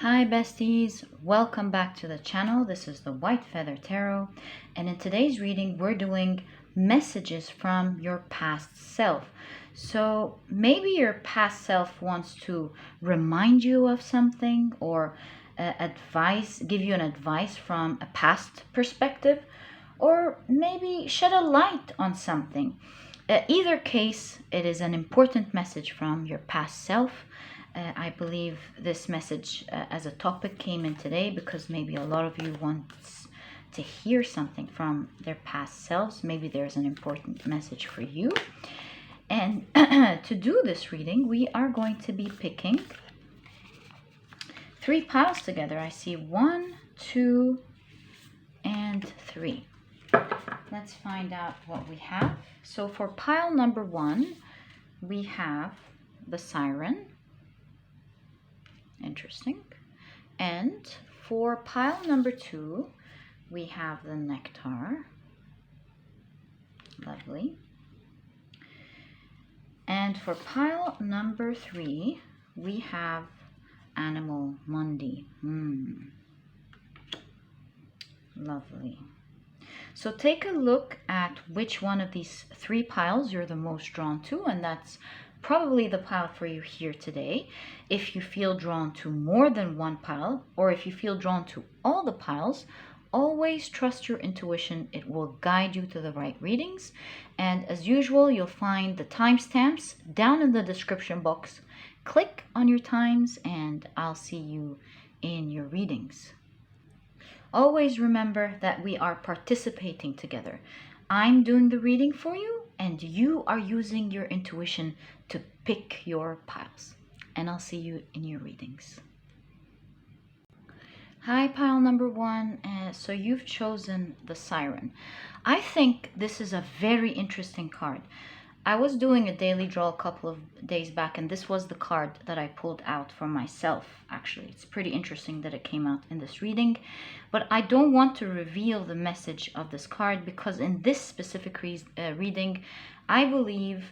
Hi besties, welcome back to the channel. This is the White Feather Tarot, and in today's reading we're doing messages from your past self. So maybe your past self wants to remind you of something or give you an advice from a past perspective, or maybe shed a light on something. Either case, it is an important message from your past self. I believe this message as a topic came in today because maybe a lot of you want to hear something from their past selves. Maybe there's an important message for you. And to do this reading, we are going to be picking 3 piles together. I see 1, 2, and 3. Let's find out what we have. So for pile number 1, we have the Siren. Interesting. And for pile number 2, we have the Nectar. Lovely. And for pile number 3, we have Animal Mundi. Lovely. So take a look at which one of these 3 piles you're the most drawn to, and that's probably the pile for you here today. If you feel drawn to more than one pile, or if you feel drawn to all the piles, always trust your intuition. It will guide you to the right readings. And as usual, you'll find the timestamps down in the description box. Click on your times and I'll see you in your readings. Always remember that we are participating together. I'm doing the reading for you, and you are using your intuition to pick your piles. And I'll see you in your readings. Hi, pile number 1. So you've chosen the Siren. I think this is a very interesting card. I was doing a daily draw a couple of days back, and this was the card that I pulled out for myself, actually. It's pretty interesting that it came out in this reading, but I don't want to reveal the message of this card because in this specific reading, I believe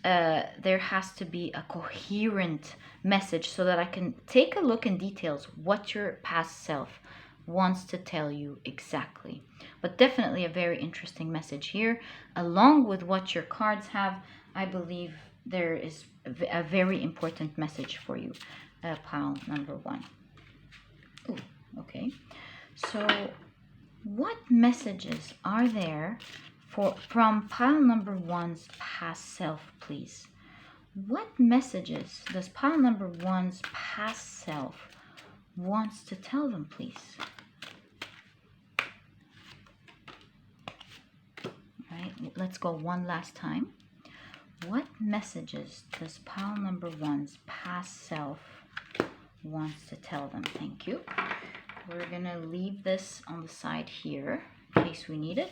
there has to be a coherent message so that I can take a look in details what your past self wants to tell you exactly. But definitely a very interesting message here. Along with what your cards have, I believe there is a very important message for you, pile number 1. Ooh, okay. So what messages are there from pile number 1's past self, please? What messages does pile number 1's past self wants to tell them, please? All right, let's go one last time. What messages does pile number 1's past self wants to tell them? Thank you. We're gonna leave this on the side here in case we need it.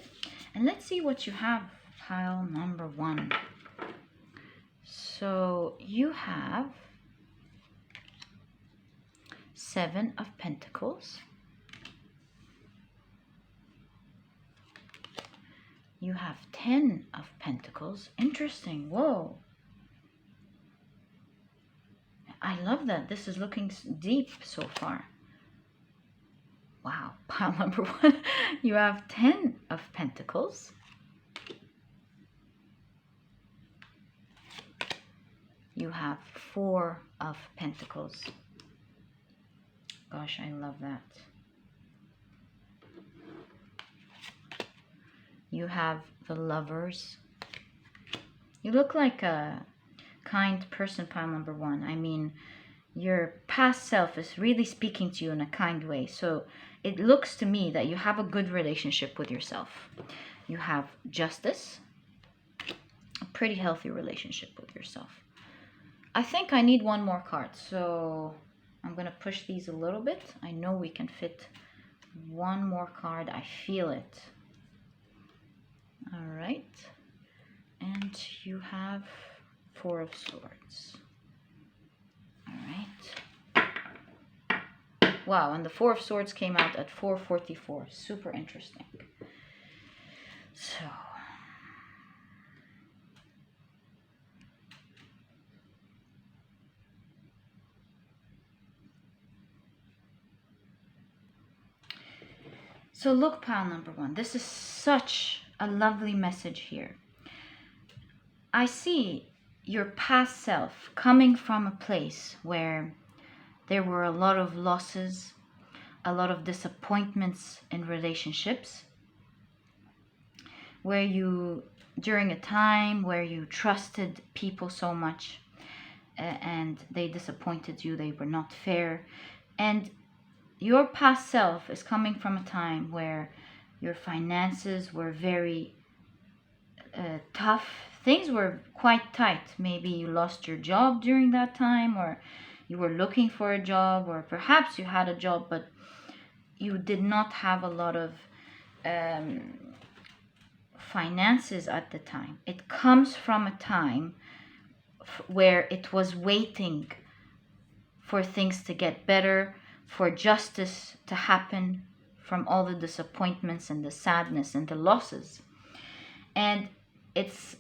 And let's see what you have, pile number 1. So you have 7 of Pentacles. You have 10 of Pentacles. Interesting. Whoa. I love that. This is looking deep so far. Wow. Pile number 1. You have 10 of Pentacles. You have 4 of Pentacles. Gosh, I love that. You have the Lovers. You look like a kind person, pile number 1. I mean, your past self is really speaking to you in a kind way. So it looks to me that you have a good relationship with yourself. You have Justice. A pretty healthy relationship with yourself. I think I need one more card, so I'm going to push these a little bit. I know we can fit one more card. I feel it. All right. And you have 4 of Swords. All right. Wow, and the 4 of Swords came out at 444. Super interesting. So So look, pile number one, this is such a lovely message here. I see your past self coming from a place where there were a lot of losses, a lot of disappointments in relationships, where you, during a time where you trusted people so much, and they disappointed you, they were not fair. And your past self is coming from a time where your finances were very tough. Things were quite tight. Maybe you lost your job during that time, or you were looking for a job, or perhaps you had a job but you did not have a lot of finances at the time. It comes from a time where it was waiting for things to get better, for justice to happen from all the disappointments and the sadness and the losses. And it's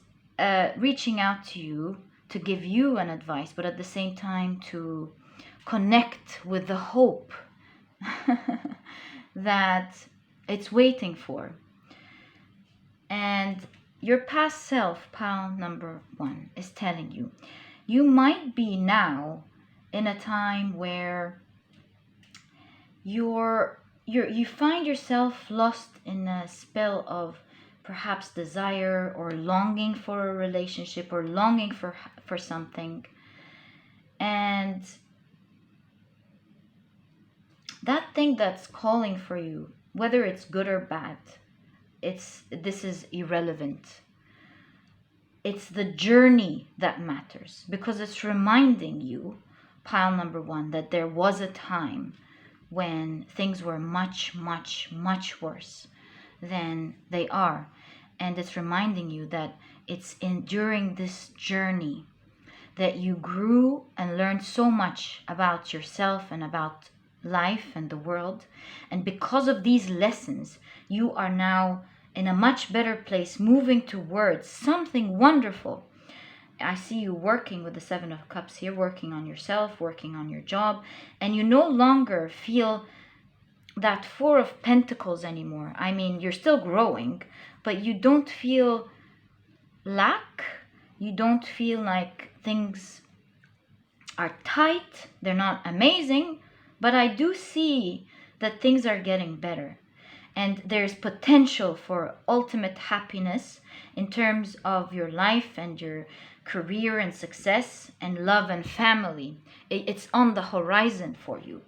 reaching out to you to give you an advice, but at the same time to connect with the hope that it's waiting for. And your past self, pile number one, is telling you, you might be now in a time where you find yourself lost in a spell of perhaps desire or longing for a relationship or longing for something. And that thing that's calling for you, whether it's good or bad, this is irrelevant. It's the journey that matters, because it's reminding you, pile number one, that there was a time when things were much, much, much worse than they are. And it's reminding you that it's during this journey that you grew and learned so much about yourself and about life and the world. And because of these lessons, you are now in a much better place, moving towards something wonderful. I see you working with the Seven of Cups here, working on yourself, working on your job, and you no longer feel that Four of Pentacles anymore. I mean, you're still growing, but you don't feel lack. You don't feel like things are tight. They're not amazing, but I do see that things are getting better. And there's potential for ultimate happiness in terms of your life and your career and success and love and family. It's on the horizon for you.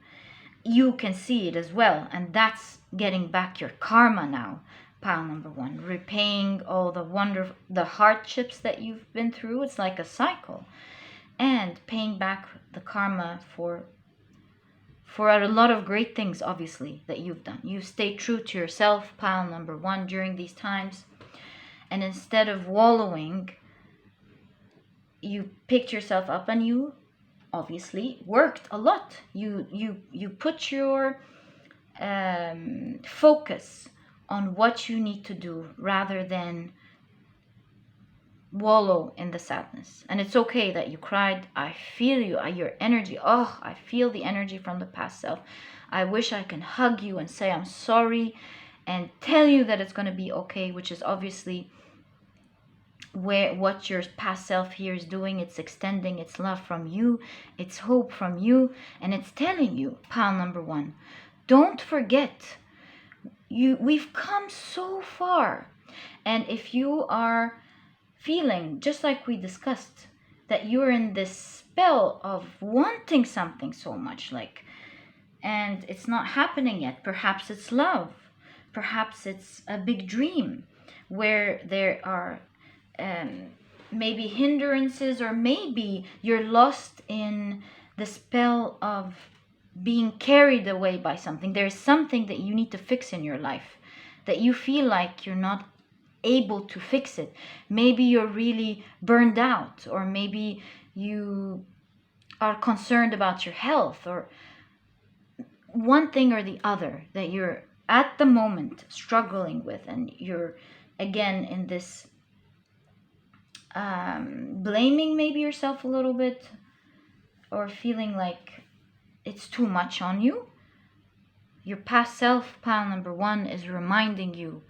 You can see it as well. And that's getting back your karma now, pile number one. Repaying all the hardships that you've been through. It's like a cycle. And paying back the karma for a lot of great things, obviously, that you've done. You stay true to yourself, pile number one, during these times. And instead of wallowing, you picked yourself up and you obviously worked a lot. You put your focus on what you need to do rather than wallow in the sadness. And it's okay that you cried. I feel you, your energy. Oh, I feel the energy from the past self. I wish I can hug you and say I'm sorry and tell you that it's going to be okay, which is obviously what your past self here is doing. It's extending its love from you, its hope from you, and it's telling you, pile number one, don't forget, we've come so far. And if you are feeling, just like we discussed, that you're in this spell of wanting something so much, and it's not happening yet. Perhaps it's love. Perhaps it's a big dream where there are maybe hindrances, or maybe you're lost in the spell of being carried away by something. There's something that you need to fix in your life, that you feel like you're not able to fix it. Maybe you're really burned out, or maybe you are concerned about your health, or one thing or the other that you're at the moment struggling with, and you're again in this blaming maybe yourself a little bit, or feeling like it's too much on you. Your past self, pile number 1, is reminding you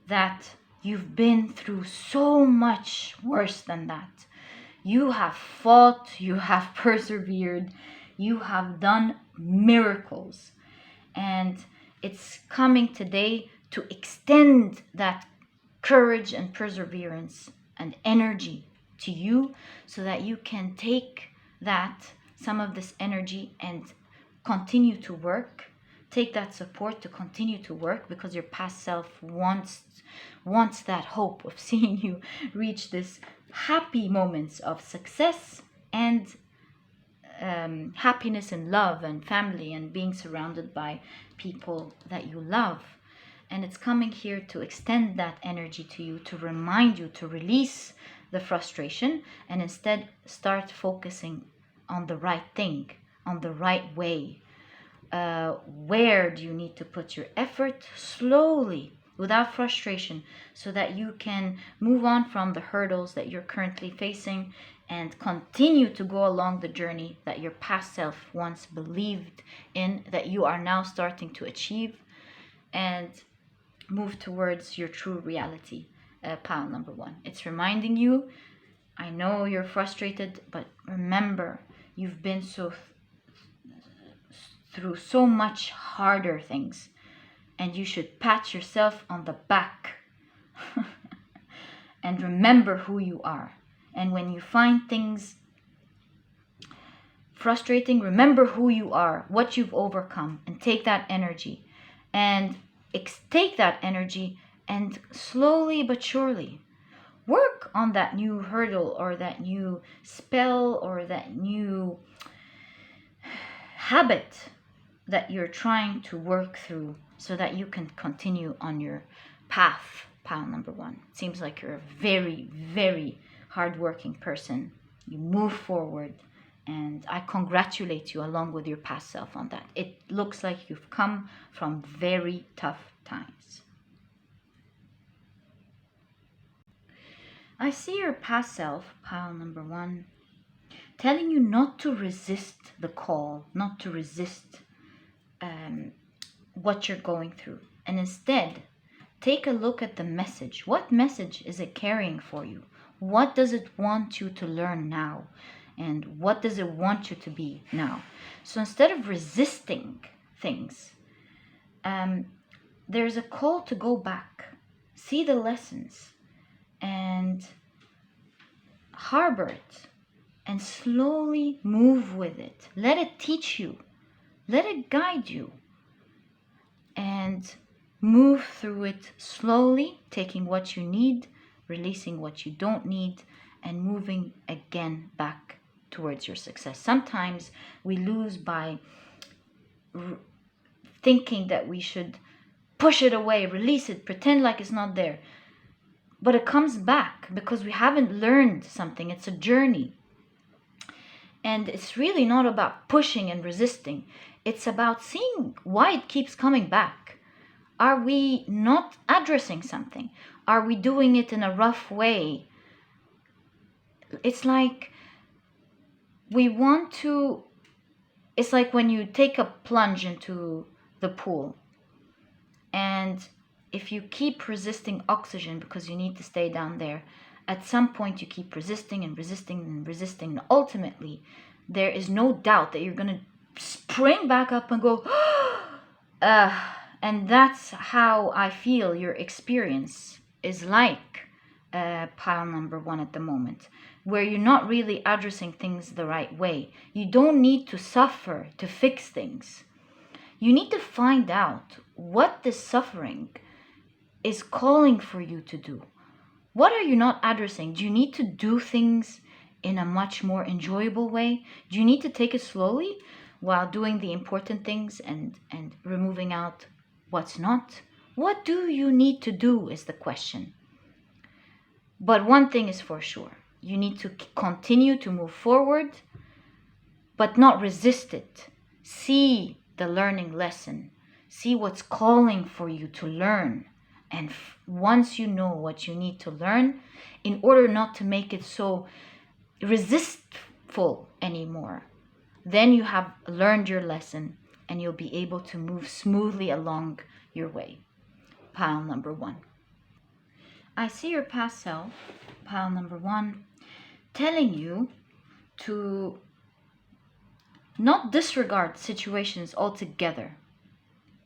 that you've been through so much worse than that. You have fought, you have persevered, you have done miracles. And it's coming today to extend that courage and perseverance and energy to you, so that you can take some of this energy and continue to work. Take that support to continue to work, because your past self wants that hope of seeing you reach this happy moments of success and happiness and love and family and being surrounded by people that you love. And it's coming here to extend that energy to you, to remind you to release the frustration and instead start focusing on the right thing, on the right way. Where do you need to put your effort? Slowly, without frustration, so that you can move on from the hurdles that you're currently facing and continue to go along the journey that your past self once believed in, that you are now starting to achieve, and move towards your true reality. Pile number 1, it's reminding you, I know you're frustrated, but remember, you've been through so much harder things, and you should pat yourself on the back and remember who you are. And when you find things frustrating, remember who you are, what you've overcome, and take that energy and slowly but surely work on that new hurdle or that new spell or that new habit that you're trying to work through, so that you can continue on your path. Pile number 1, it seems like you're a very, very hardworking person. You move forward, and I congratulate you along with your past self on that. It looks like you've come from very tough times. I see your past self, pile number 1, telling you not to resist the call, not to resist what you're going through, and instead take a look at the message. What message is it carrying for you? What does it want you to learn now? And what does it want you to be now? So instead of resisting things, there's a call to go back, see the lessons, and harbor it, and slowly move with it. Let it teach you. Let it guide you. And move through it slowly, taking what you need, releasing what you don't need, and moving again back towards your success. Sometimes we lose by thinking that we should push it away, release it, pretend like it's not there. But it comes back because we haven't learned something. It's a journey. And it's really not about pushing and resisting. It's about seeing why it keeps coming back. Are we not addressing something? Are we doing it in a rough way? It's like it's like when you take a plunge into the pool, and if you keep resisting oxygen because you need to stay down there, at some point you keep resisting and resisting and resisting, and ultimately there is no doubt that you're going to spring back up and go, and that's how I feel your experience is like, pile number 1 at the moment, where you're not really addressing things the right way. You don't need to suffer to fix things. You need to find out what this suffering is calling for you to do. What are you not addressing? Do you need to do things in a much more enjoyable way? Do you need to take it slowly while doing the important things and removing out what's not? What do you need to do is the question. But one thing is for sure. You need to continue to move forward, but not resist it. See the learning lesson. See what's calling for you to learn. And once you know what you need to learn, in order not to make it so resistful anymore, then you have learned your lesson. and you'll be able to move smoothly along your way. Pile number 1. I see your past self, pile number 1, telling you to not disregard situations altogether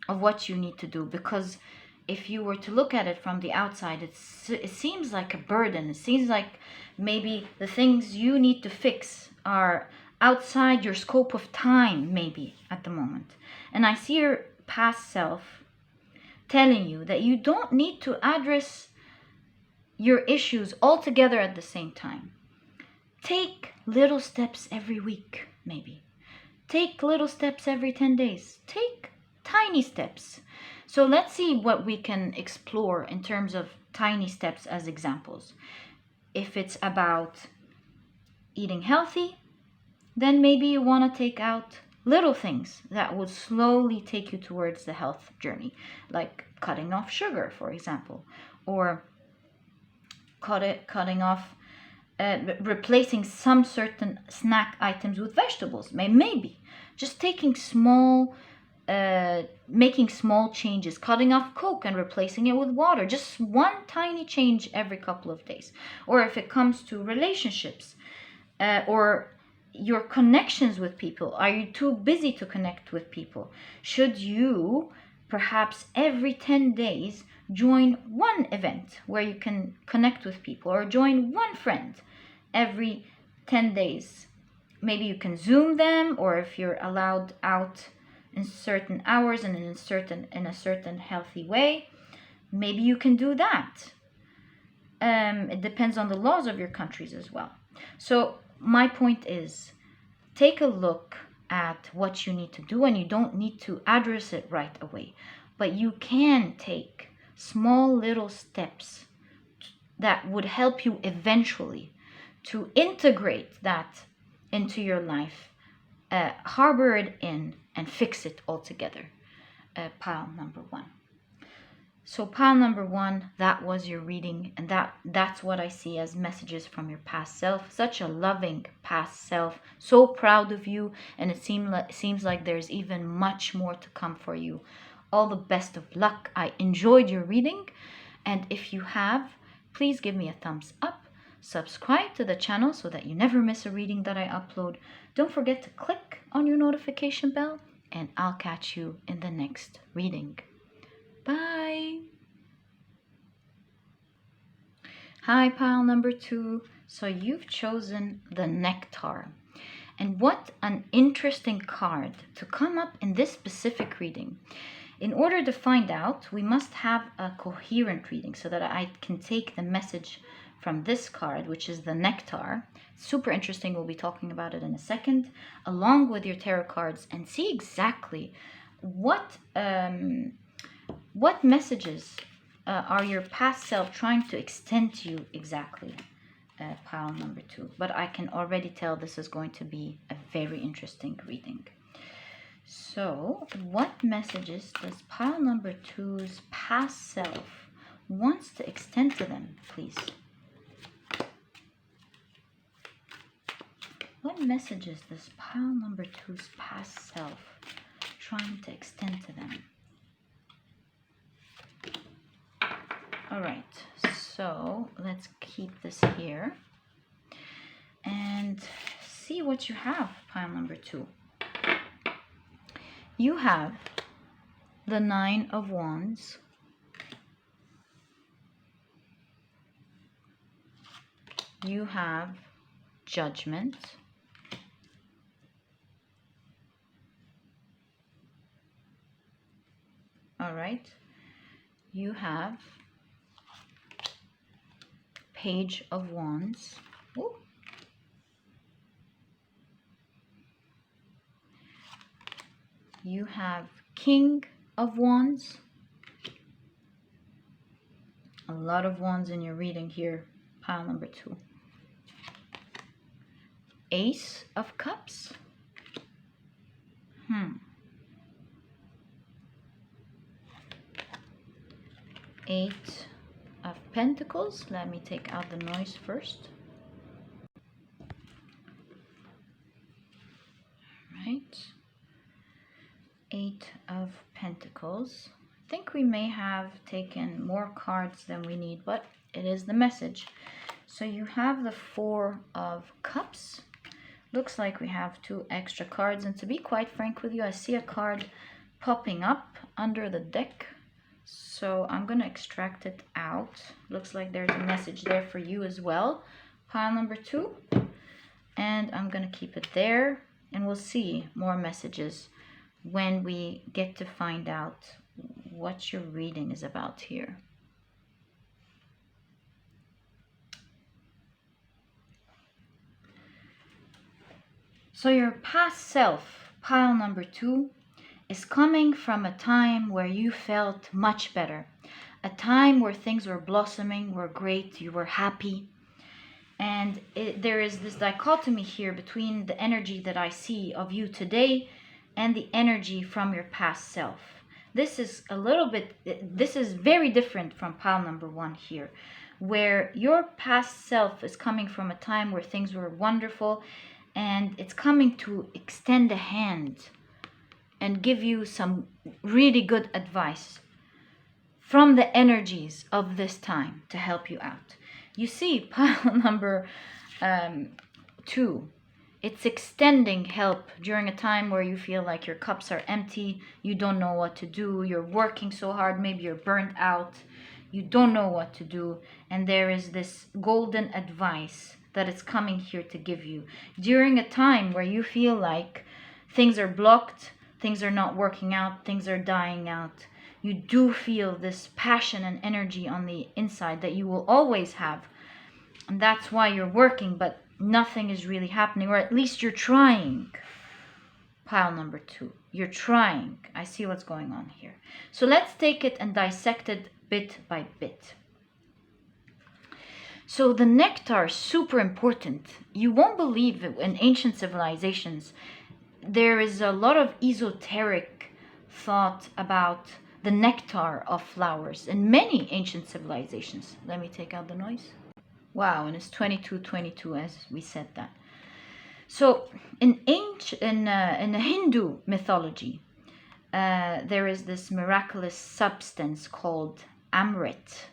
of what you need to do, because if you were to look at it from the outside, it seems like a burden. It seems like maybe the things you need to fix are outside your scope of time, maybe at the moment. And I see your past self telling you that you don't need to address your issues all together at the same time. Take little steps every week, maybe. Take little steps every 10 days. Take tiny steps. So let's see what we can explore in terms of tiny steps as examples. If it's about eating healthy, then maybe you want to take out little things that would slowly take you towards the health journey, like cutting off sugar, for example, or cutting off, replacing some certain snack items with vegetables. Maybe just taking making small changes, cutting off Coke and replacing it with water. Just one tiny change every couple of days. Or if it comes to relationships, or your connections with people, are you too busy to connect with people? Should you perhaps every 10 days join one event where you can connect with people, or join one friend every 10 days? Maybe you can Zoom them, or if you're allowed out in certain hours and in a certain healthy way, maybe you can do that. It depends on the laws of your countries as well. So my point is, take a look at what you need to do, and you don't need to address it right away, but you can take small little steps that would help you eventually to integrate that into your life, harbor it in, and fix it all together. Pile number 1. So pile number 1, that was your reading, and that's what I see as messages from your past self. Such a loving past self, so proud of you, and it seems like there's even much more to come for you. All the best of luck. I enjoyed your reading, and if you have, please give me a thumbs up. Subscribe to the channel so that you never miss a reading that I upload. Don't forget to click on your notification bell, and I'll catch you in the next reading. Bye. Hi, pile number 2. So you've chosen the Nectar. And what an interesting card to come up in this specific reading. In order to find out, we must have a coherent reading so that I can take the message from this card, which is the Nectar. Super interesting. We'll be talking about it in a second, along with your tarot cards, and see exactly what messages are your past self trying to extend to you exactly. Pile number 2. But I can already tell this is going to be a very interesting reading. So, what messages does pile number 2's past self wants to extend to them, please? What messages does pile number 2's past self trying to extend to them? All right, so let's keep this here and see what you have, pile number 2. You have the 9 of Wands, you have Judgment, all right, you have Page of Wands. Ooh. You have King of Wands. A lot of wands in your reading here, pile number 2. Ace of Cups. Eight of Pentacles. Let me take out the noise first. Right. Eight of Pentacles. I think we may have taken more cards than we need, but it is the message. So you have the Four of Cups. Looks like we have 2 extra cards, and to be quite frank with you, I see a card popping up under the deck. So I'm going to extract it out. Looks like there's a message there for you as well. Pile number 2. And I'm going to keep it there. And we'll see more messages when we get to find out what your reading is about here. So your past self, pile number 2, is coming from a time where you felt much better. A time where things were blossoming, were great, you were happy. And there is this dichotomy here between the energy that I see of you today and the energy from your past self. This is this is very different from pile number 1 here, where your past self is coming from a time where things were wonderful, and it's coming to extend a hand and give you some really good advice from the energies of this time to help you out. You see, pile number 2, it's extending help during a time where you feel like your cups are empty, you don't know what to do, you're working so hard, maybe you're burnt out, you don't know what to do, and there is this golden advice that is coming here to give you. During a time where you feel like things are blocked, things are not working out, things are dying out, you do feel this passion and energy on the inside that you will always have. And that's why you're working, but nothing is really happening, or at least you're trying. Pile number 2, you're trying. I see what's going on here. So let's take it and dissect it bit by bit. So the nectar is super important. You won't believe it, in ancient civilizations, there is a lot of esoteric thought about the nectar of flowers in many ancient civilizations. Let me take out the noise. Wow, and it's 22:22 as we said that. So in the Hindu mythology, there is this miraculous substance called amrit,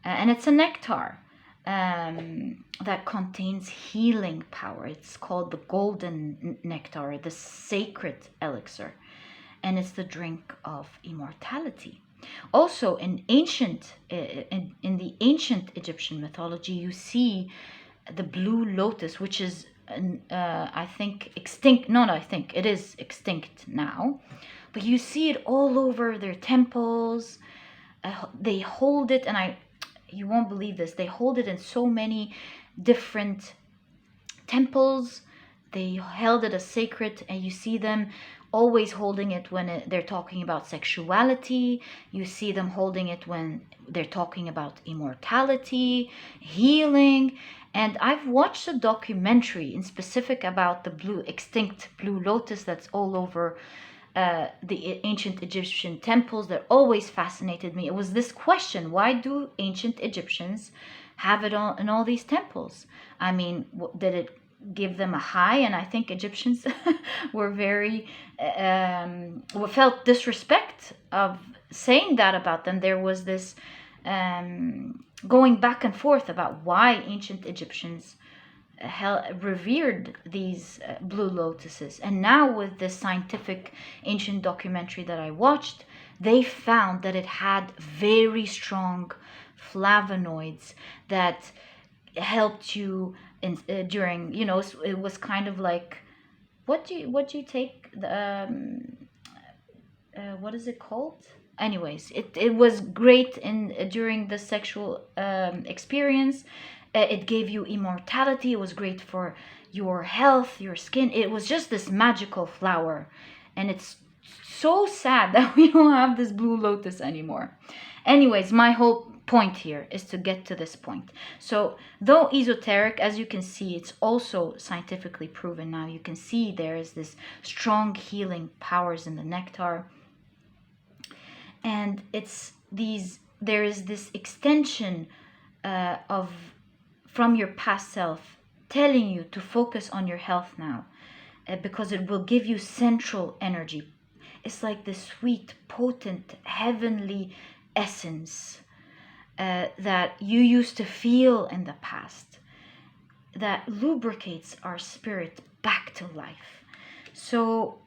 and it's a nectar that contains healing power. It's called the golden nectar, the sacred elixir, and it's the drink of immortality. Also, in the ancient Egyptian mythology, you see the blue lotus, which is I think extinct. Not I think it is extinct now, but you see it all over their temples. They hold it, and you won't believe this, they hold it in so many different temples. They held it as sacred, and you see them always holding it when they're talking about sexuality. You see them holding it when they're talking about immortality, healing. And I've watched a documentary in specific about the extinct blue lotus that's all over the ancient Egyptian temples. That always fascinated me. It was this question: why do ancient Egyptians have it all in all these temples? I mean, did it give them a high? And I think Egyptians were very felt disrespect of saying that about them. There was this going back and forth about why ancient Egyptians revered these blue lotuses. And now with this scientific ancient documentary that I watched, they found that it had very strong flavonoids that helped you during, it was kind of like, what do you take, what is it called? Anyways, it was great during the sexual experience. It gave you immortality. It was great for your health, your skin. It was just this magical flower. And it's so sad that we don't have this blue lotus anymore. Anyways, my whole point here is to get to this point. So though esoteric, as you can see, it's also scientifically proven now. You can see there is this strong healing powers in the nectar. And there is this extension from your past self telling you to focus on your health now, because it will give you central energy. It's like the sweet, potent, heavenly essence that you used to feel in the past, that lubricates our spirit back to life. So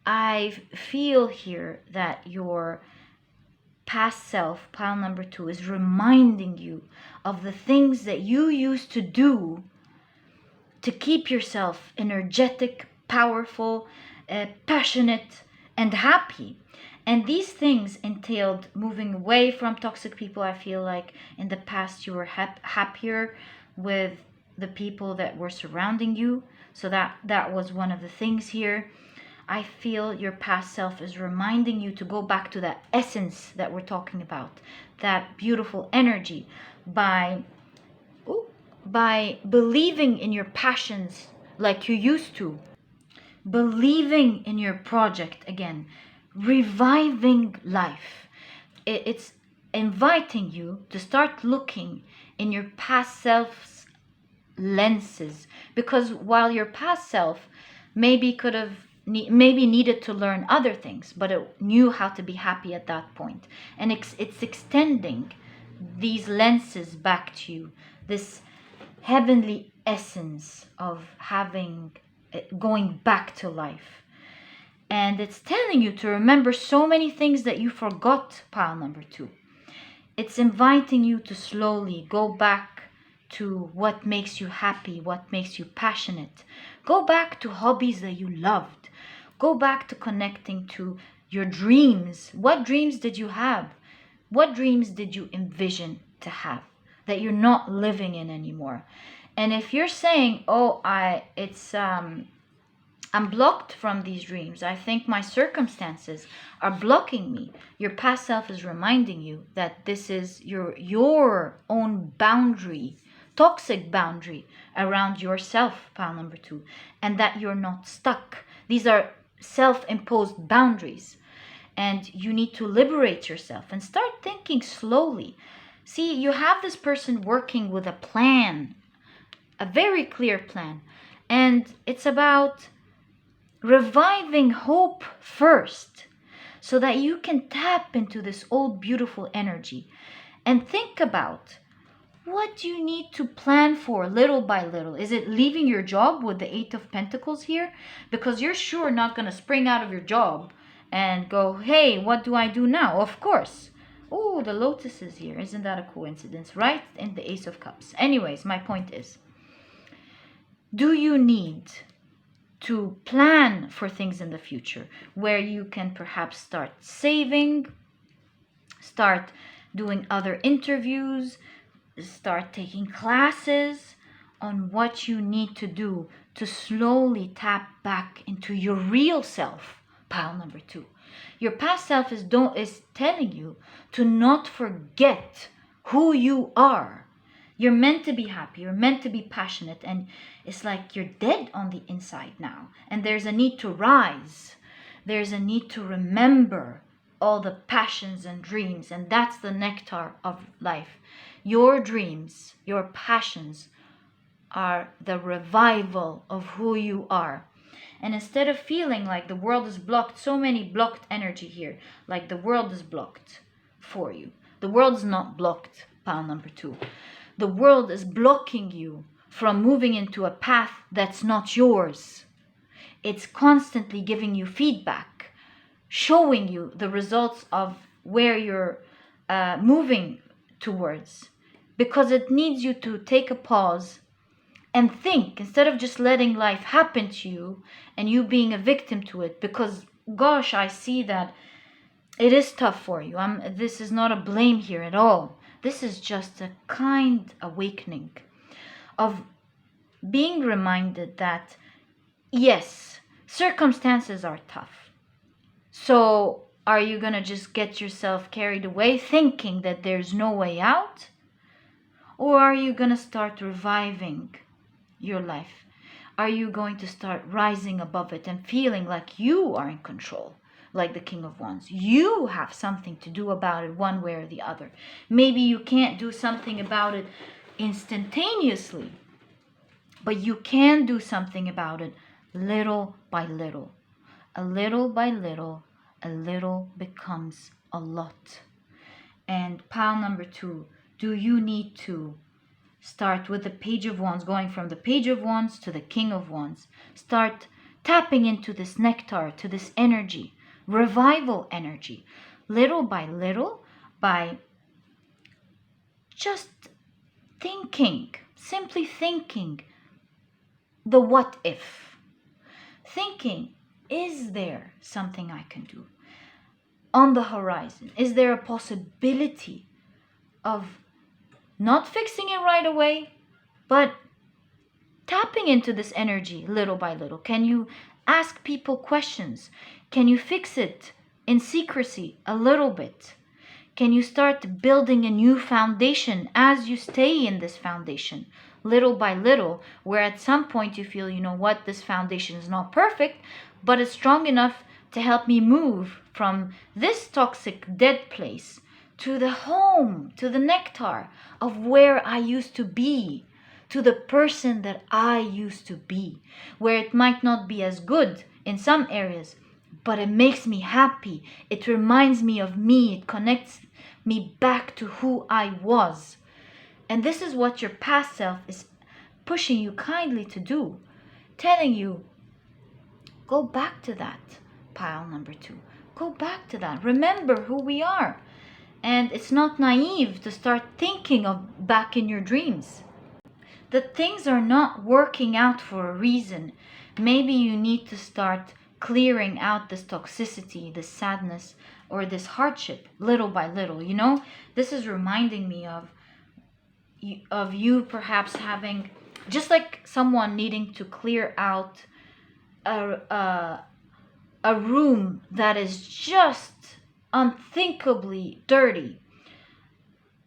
I feel here that your past self, pile number 2, is reminding you of the things that you used to do to keep yourself energetic, powerful, passionate, and happy. And these things entailed moving away from toxic people. I feel like in the past you were happier with the people that were surrounding you. So that was one of the things here. I feel your past self is reminding you to go back to that essence that we're talking about, that beautiful energy, by believing in your passions like you used to, believing in your project again, reviving life. It's inviting you to start looking in your past self's lenses, because while your past self maybe needed to learn other things, but it knew how to be happy at that point, and it's extending these lenses back to you, this heavenly essence of going back to life. And it's telling you to remember so many things that you forgot, pile number 2. It's inviting you to slowly go back to what makes you happy, what makes you passionate. Go back to hobbies that you loved. Go back to connecting to your dreams. What dreams did you have? What dreams did you envision to have that you're not living in anymore? And if you're saying, oh, I'm blocked from these dreams, I think my circumstances are blocking me, your past self is reminding you that this is your own boundary, toxic boundary around yourself, pile number 2, and that you're not stuck. These are self-imposed boundaries, and you need to liberate yourself and start thinking slowly. See, you have this person working with a plan, a very clear plan, and it's about reviving hope first, so that you can tap into this old beautiful energy and think about what do you need to plan for little by little. Is it leaving your job with the 8 of Pentacles here? Because you're sure not going to spring out of your job and go, hey, what do I do now? Of course. Oh, the Lotus is here. Isn't that a coincidence? Right? And the Ace of Cups. Anyways, my point is, do you need to plan for things in the future where you can perhaps start saving, start doing other interviews, start taking classes on what you need to do to slowly tap back into your real self, pile number 2. Your past self is telling you to not forget who you are. You're meant to be happy, you're meant to be passionate, and it's like you're dead on the inside now. And there's a need to rise. There's a need to remember all the passions and dreams, and that's the nectar of life. Your dreams, your passions are the revival of who you are. And instead of feeling like the world is blocked, so many blocked energy here, like the world is blocked for you. The world's not blocked, pile number 2. The world is blocking you from moving into a path that's not yours. It's constantly giving you feedback, showing you the results of where you're moving towards, because it needs you to take a pause and think, instead of just letting life happen to you and you being a victim to it. Because gosh, I see that it is tough for you. This is not a blame here at all. This is just a kind awakening of being reminded that, yes, circumstances are tough. So are you going to just get yourself carried away thinking that there's no way out? Or are you going to start reviving your life? Are you going to start rising above it and feeling like you are in control? Like the King of Wands, you have something to do about it one way or the other. Maybe you can't do something about it instantaneously, but you can do something about it little by little. A little by little, a little becomes a lot. And pile number 2, do you need to start with the Page of Wands, going from the Page of Wands to the King of Wands? Start tapping into this nectar, to this energy, revival energy, little by little, by just thinking, simply thinking the what if. Thinking, is there something I can do on the horizon? Is there a possibility of not fixing it right away, but tapping into this energy little by little? Can you ask people questions? Can you fix it in secrecy a little bit? Can you start building a new foundation as you stay in this foundation, little by little, where at some point you feel, you know what, this foundation is not perfect, but it's strong enough to help me move from this toxic dead place to the home, to the nectar of where I used to be, to the person that I used to be, where it might not be as good in some areas, but it makes me happy. It reminds me of me. It connects me back to who I was. And this is what your past self is pushing you kindly to do, telling you, go back to that, pile number 2. Go back to that. Remember who we are. And it's not naive to start thinking of back in your dreams. That things are not working out for a reason. Maybe you need to start clearing out this toxicity, this sadness, or this hardship little by little. You know, this is reminding me of you perhaps having, just like someone needing to clear out a room that is just unthinkably dirty.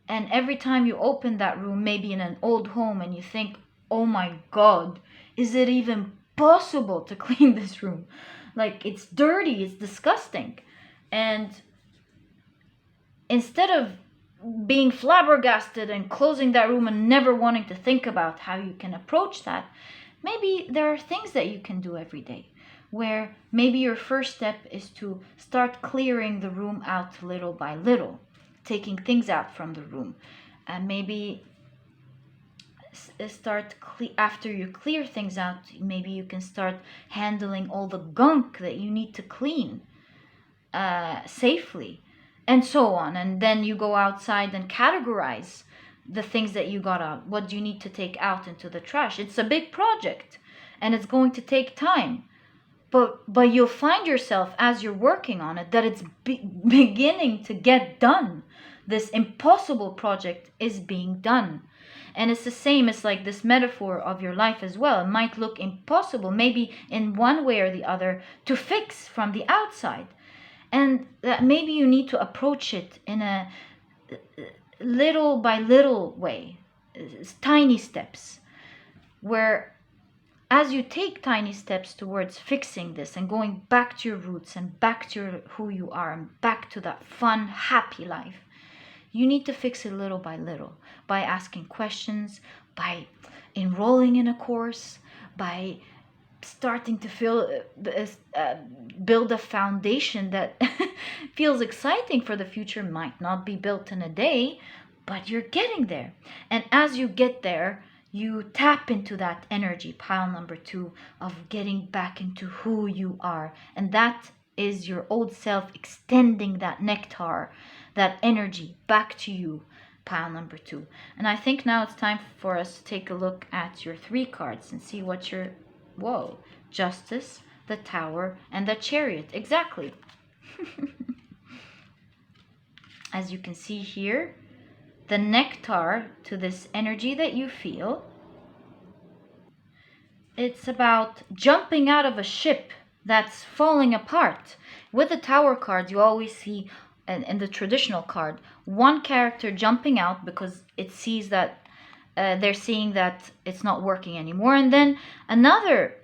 And every time you open that room, maybe in an old home, and you think, oh my God, is it even possible to clean this room? Like, it's dirty, it's disgusting. And instead of being flabbergasted and closing that room and never wanting to think about how you can approach that, maybe there are things that you can do every day, where maybe your first step is to start clearing the room out little by little, taking things out from the room. And maybe after you clear things out, maybe you can start handling all the gunk that you need to clean safely, and so on. And then you go outside and categorize the things that you got out. What do you need to take out into the trash? It's a big project, and it's going to take time. But you'll find yourself, as you're working on it, that it's beginning to get done. This impossible project is being done. And it's the same, it's like this metaphor of your life as well. It might look impossible, maybe in one way or the other, to fix from the outside. And that maybe you need to approach it in a little by little way, tiny steps, where as you take tiny steps towards fixing this and going back to your roots and back to who you are and back to that fun, happy life, you need to fix it little by asking questions, by enrolling in a course, by starting to build a foundation that feels exciting for the future. Might not be built in a day, but you're getting there. And as you get there, you tap into that energy, pile number 2, of getting back into who you are. And that is your old self extending that nectar, that energy back to you, pile number 2. And I think now it's time for us to take a look at your 3 cards and see what your, whoa, Justice, the Tower, and the Chariot. Exactly. As you can see here, the nectar to this energy that you feel, it's about jumping out of a ship that's falling apart. With the Tower card, you always see, in the traditional card, one character jumping out because it sees that they're seeing that it's not working anymore, and then another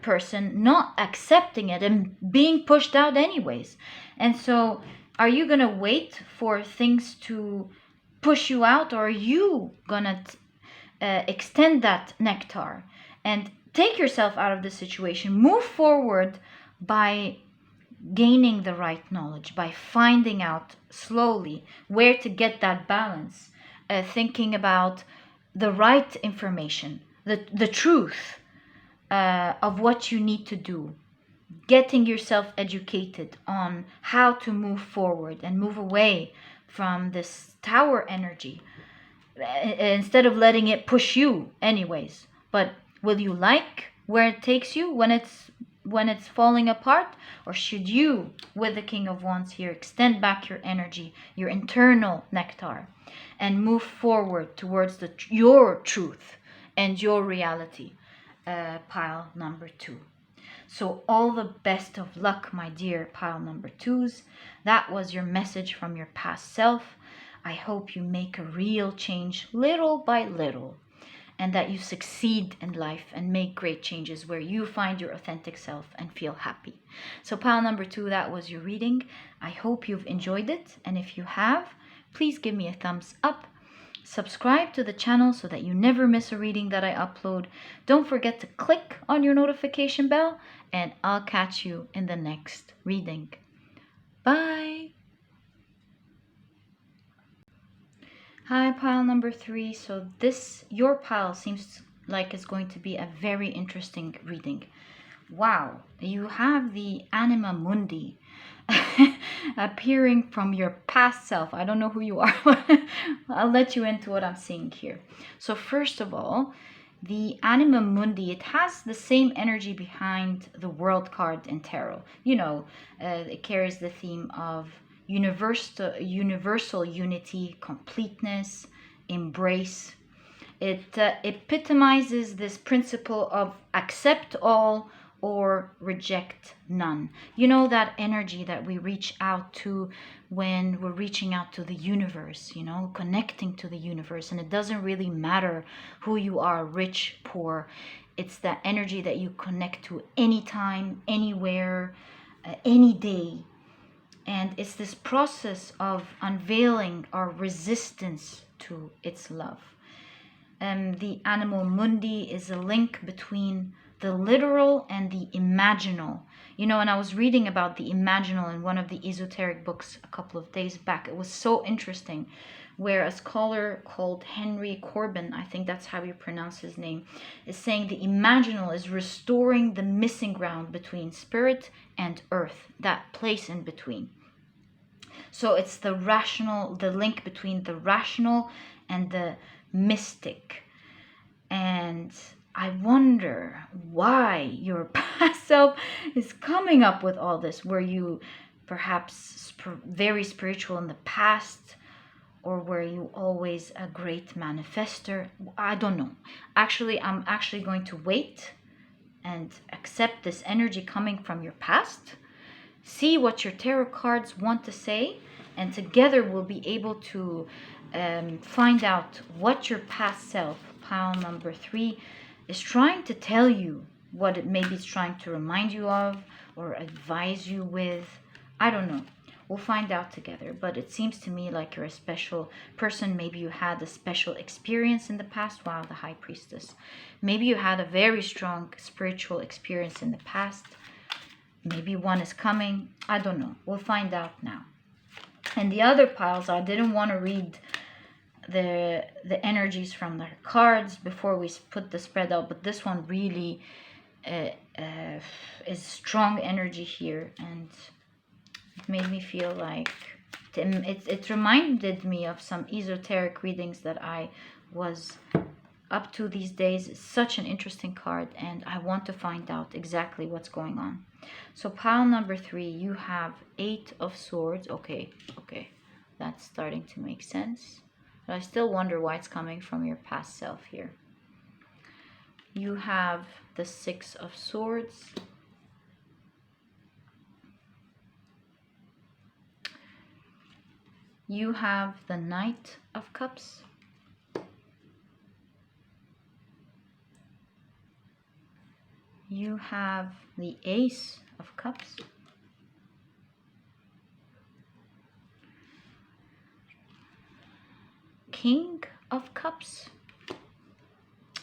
person not accepting it and being pushed out anyways. And so, are you gonna wait for things to push you out, or are you gonna extend that nectar and take yourself out of the situation, move forward by gaining the right knowledge, by finding out slowly where to get that balance, thinking about the right information, the truth of what you need to do, getting yourself educated on how to move forward and move away from this tower energy, instead of letting it push you anyways. But will you like where it takes you when it's falling apart? Or should you, with the King of Wands here, extend back your energy, your internal nectar, and move forward towards your truth and your reality? Pile number 2. So all the best of luck, my dear pile number 2s. That was your message from your past self. I hope you make a real change little by little, and that you succeed in life and make great changes where you find your authentic self and feel happy. So pile number 2, that was your reading. I hope you've enjoyed it, and if you have, please give me a thumbs up. Subscribe to the channel so that you never miss a reading that I upload. Don't forget to click on your notification bell, and I'll catch you in the next reading. Bye! Hi, pile number 3. So your pile seems like it's going to be a very interesting reading. Wow, you have the Anima Mundi appearing from your past self. I don't know who you are. I'll let you into what I'm seeing here. So first of all, the Anima Mundi, it has the same energy behind the World card in Tarot. You know, it carries the theme of universal unity, completeness, embrace. It epitomizes this principle of accept all or reject none. You know, that energy that we reach out to when we're reaching out to the universe, you know, connecting to the universe. And it doesn't really matter who you are, rich, poor. It's that energy that you connect to anytime, anywhere, any day. And it's this process of unveiling our resistance to its love. The Anima Mundi is a link between the literal and the imaginal. You know, and I was reading about the imaginal in one of the esoteric books a couple of days back. It was so interesting, where a scholar called Henry Corbin, I think that's how you pronounce his name, is saying the imaginal is restoring the missing ground between spirit and earth, that place in between. So it's the rational, the link between the rational and the mystic. And I wonder why your past self is coming up with all this. Were you perhaps very spiritual in the past? Or were you always a great manifester? I don't know. Actually, I'm actually going to wait and accept this energy coming from your past. See what your tarot cards want to say, and together we'll be able to find out what your past self, pile number 3, is trying to tell you, what it maybe is trying to remind you of or advise you with. I don't know. We'll find out together, but it seems to me like you're a special person. Maybe you had a special experience in the past. Wow, the High Priestess. Maybe you had a very strong spiritual experience in the past. Maybe one is coming. I don't know. We'll find out now. And the other piles, I didn't want to read the energies from the cards before we put the spread out, but this one really is strong energy here, and it made me feel like it reminded me of some esoteric readings that I was up to these days. It's such an interesting card, and I want to find out exactly what's going on. So pile number 3, you have 8 of Swords. Okay, that's starting to make sense. But I still wonder why it's coming from your past self here. You have the 6 of Swords. You have the Knight of Cups. You have the Ace of Cups. King of Cups.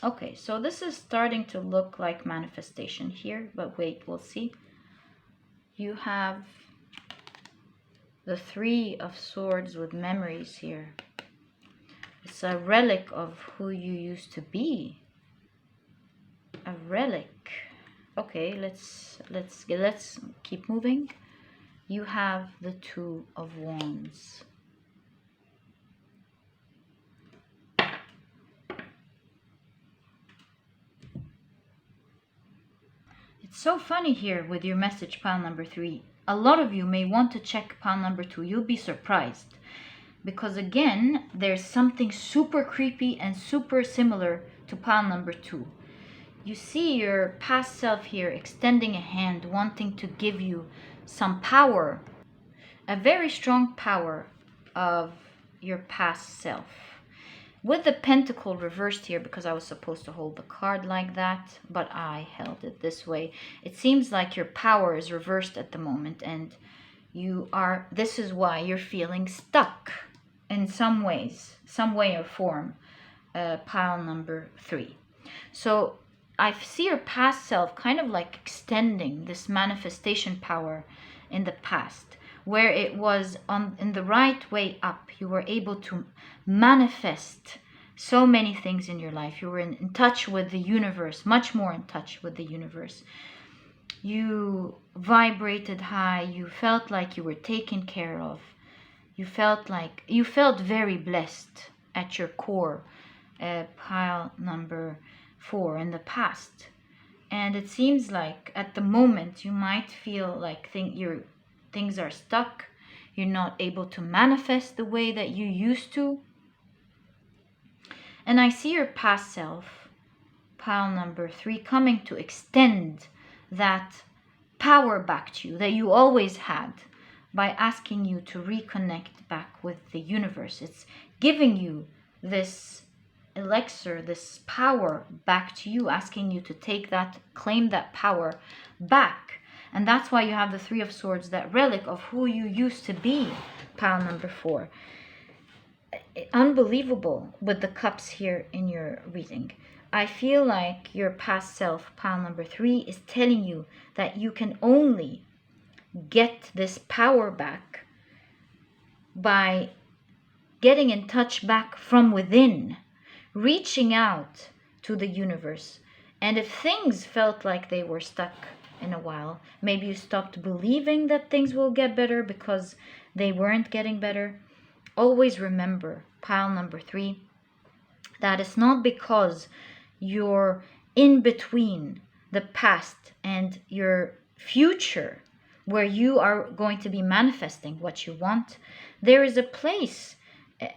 Okay, so this is starting to look like manifestation here, but wait, we'll see. You have the Three of Swords with memories here. It's a relic of who you used to be. A relic. Okay, let's keep moving. You have the Two of Wands. It's so funny here with your message pile number 3. A lot of you may want to check pile number 2. You'll be surprised. Because again, there's something super creepy and super similar to pile number 2. You see your past self here extending a hand, wanting to give you some power. A very strong power of your past self. With the pentacle reversed here, because I was supposed to hold the card like that, but I held it this way. It seems like your power is reversed at the moment, and this is why you're feeling stuck in some ways, some way or form, pile number 3. So I see your past self kind of like extending this manifestation power in the past, where it was in the right way up. You were able to manifest so many things in your life. You were in touch with the universe, much more in touch with the universe. You vibrated high. You felt like you were taken care of. You felt very blessed at your core, pile number 4 in the past. And it seems like at the moment you might feel like things are stuck. You're not able to manifest the way that you used to. And I see your past self, pile number 3, coming to extend that power back to you that you always had by asking you to reconnect back with the universe. It's giving you this elixir, this power back to you, asking you to claim that power back. And that's why you have the Three of Swords, that relic of who you used to be, pile number 4. Unbelievable with the cups here in your reading. I feel like your past self, pile number 3, is telling you that you can only get this power back by getting in touch back from within, reaching out to the universe. And if things felt like they were stuck in a while, maybe you stopped believing that things will get better because they weren't getting better, always remember, pile number 3, that it's not because you're in between the past and your future where you are going to be manifesting what you want. There is a place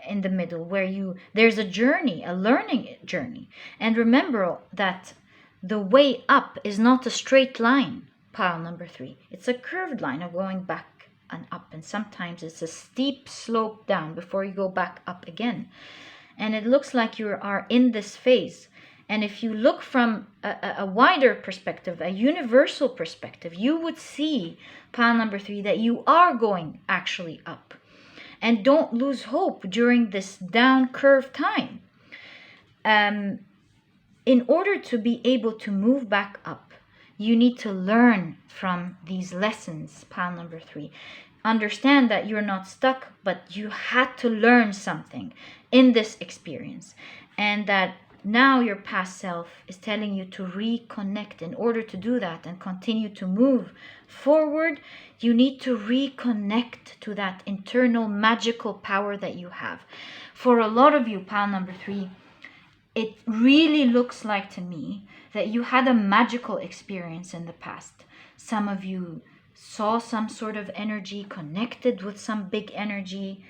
in the middle where there's a journey, a learning journey. And remember that the way up is not a straight line, pile number 3. It's a curved line of going back and up, and sometimes it's a steep slope down before you go back up again. And it looks like you are in this phase. And if you look from a wider perspective, a universal perspective, you would see, pile number 3, that you are going actually up. And don't lose hope during this down curve time. In order to be able to move back up, you need to learn from these lessons, pile number 3. Understand that you're not stuck, but you had to learn something in this experience. And that now your past self is telling you to reconnect. In order to do that and continue to move forward, you need to reconnect to that internal magical power that you have. For a lot of you, pile number 3, it really looks like to me that you had a magical experience in the past. Some of you saw some sort of energy, connected with some big energy,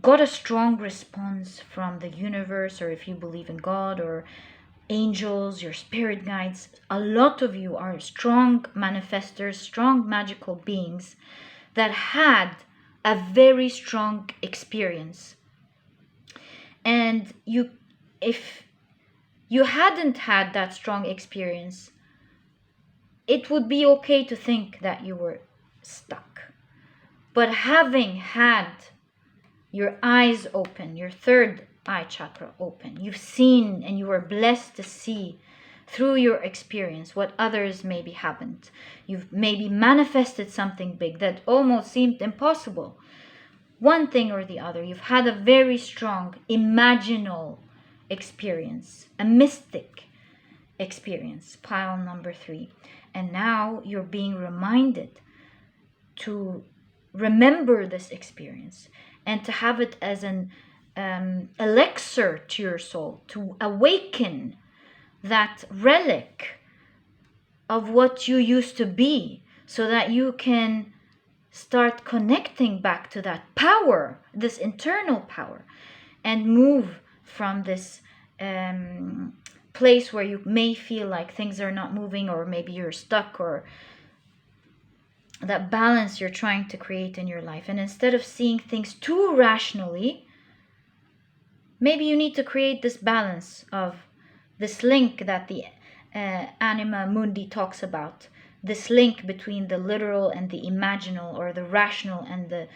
got a strong response from the universe, or if you believe in God or angels, your spirit guides. A lot of you are strong manifestors, strong magical beings that had a very strong experience. And if you hadn't had that strong experience, it would be okay to think that you were stuck. But having had your eyes open, your third eye chakra open, you've seen and you were blessed to see through your experience, what others maybe haven't. You've maybe manifested something big that almost seemed impossible. One thing or the other. You've had a very strong imaginal experience, a mystic experience, pile number 3. And now you're being reminded to remember this experience and to have it as an elixir to your soul, to awaken that relic of what you used to be, so that you can start connecting back to that power, this internal power, and move from this place where you may feel like things are not moving, or maybe you're stuck, or that balance you're trying to create in your life. And instead of seeing things too rationally, maybe you need to create this balance of this link that the Anima Mundi talks about, this link between the literal and the imaginal, or the rational and the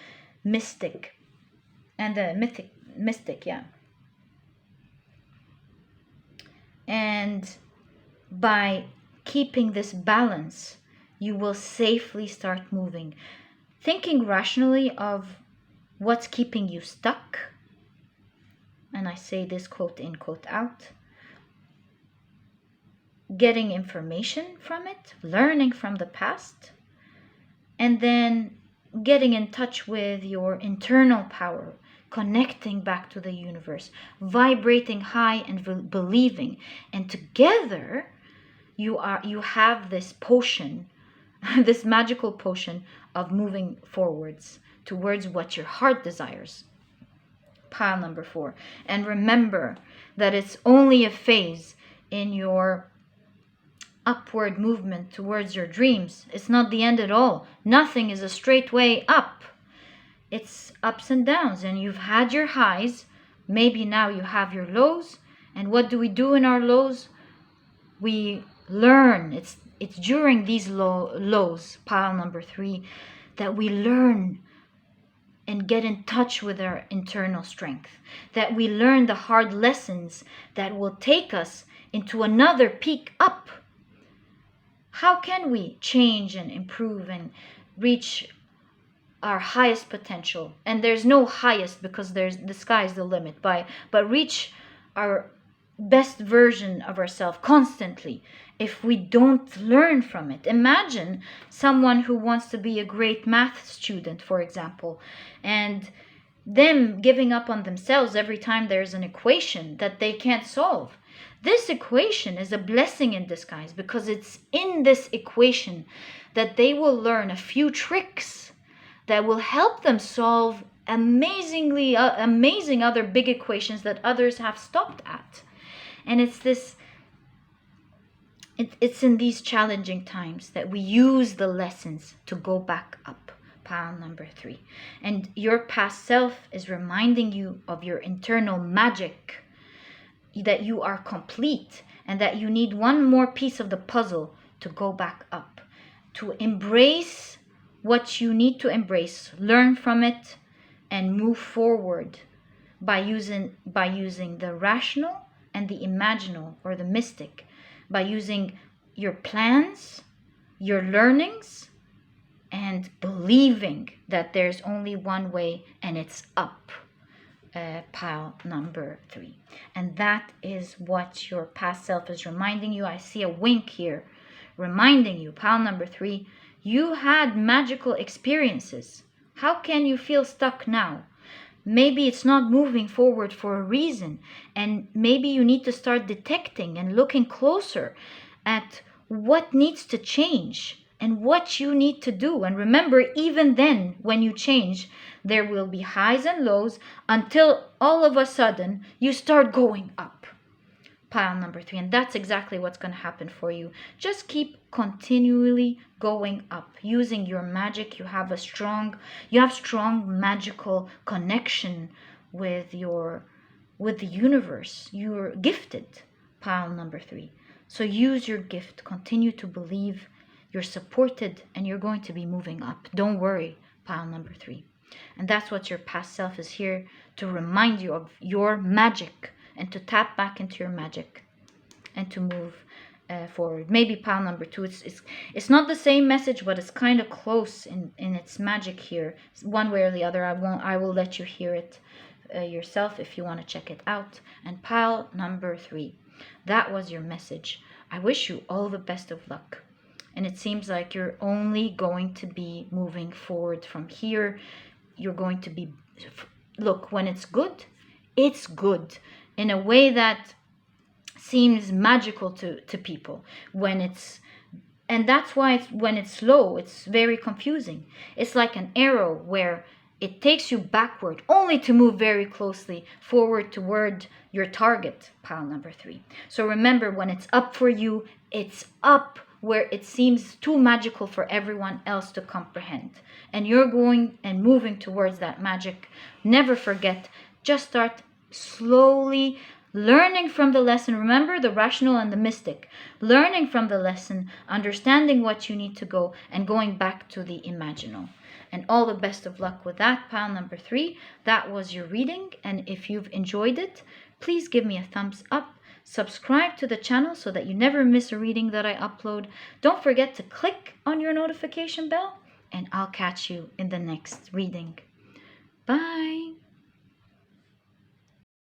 mystic, and the mystic, yeah. And by keeping this balance, you will safely start moving, thinking rationally of what's keeping you stuck. And I say this quote in, quote out. Getting information from it, learning from the past, and then getting in touch with your internal power, connecting back to the universe, vibrating high and believing. And together you have this potion, this magical potion of moving forwards towards what your heart desires. Pile number 4. And remember that it's only a phase in your upward movement towards your dreams. It's not the end at all. Nothing is a straight way up. It's ups and downs, and you've had your highs. Maybe now you have your lows. And what do we do in our lows? We learn. It's during these lows, pile number 3, that we learn and get in touch with our internal strength, that we learn the hard lessons that will take us into another peak up. How can we change and improve and reach our highest potential? And there's no highest, because the sky's the limit, but reach our best version of ourselves constantly if we don't learn from it. Imagine someone who wants to be a great math student, for example, and them giving up on themselves every time there's an equation that they can't solve. This equation is a blessing in disguise, because it's in this equation that they will learn a few tricks that will help them solve amazing other big equations that others have stopped at. And it's in these challenging times that we use the lessons to go back up. Pile number 3. And your past self is reminding you of your internal magic, that you are complete, and that you need one more piece of the puzzle to go back up, to embrace what you need to embrace, learn from it, and move forward by using the rational and the imaginal, or the mystic, by using your plans, your learnings, and believing that there's only one way, and it's up. Pile number 3. And that is what your past self is reminding you. I see a wink here reminding you, pile number 3, you had magical experiences. How can you feel stuck now? Maybe it's not moving forward for a reason, and maybe you need to start detecting and looking closer at what needs to change and what you need to do. And remember, even then, when you change, there will be highs and lows until all of a sudden you start going up. Pile number 3. And that's exactly what's going to happen for you. Just keep continually going up, using your magic. You have strong magical connection with the universe. You're gifted. Pile number 3. So use your gift. Continue to believe. You're supported, and you're going to be moving up. Don't worry. Pile number 3. And that's what your past self is here to remind you of your magic, and to tap back into your magic, and to move forward. Maybe pile number 2. It's not the same message, but it's kind of close in its magic here. One way or the other. I will let you hear it yourself if you want to check it out. And pile number 3. That was your message. I wish you all the best of luck. And it seems like you're only going to be moving forward from here. You're going to be, look, when it's good in a way that seems magical to people. And that's why when it's low, it's very confusing. It's like an arrow where it takes you backward only to move very closely forward toward your target, pile number 3. So remember, when it's up for you, it's up where it seems too magical for everyone else to comprehend. And you're going and moving towards that magic. Never forget, just start slowly learning from the lesson. Remember the rational and the mystic. Learning from the lesson, understanding what you need to go, and going back to the imaginal. And all the best of luck with that, pile number 3. That was your reading. And if you've enjoyed it, please give me a thumbs up. Subscribe to the channel so that you never miss a reading that I upload. Don't forget to click on your notification bell. And I'll catch you in the next reading. Bye.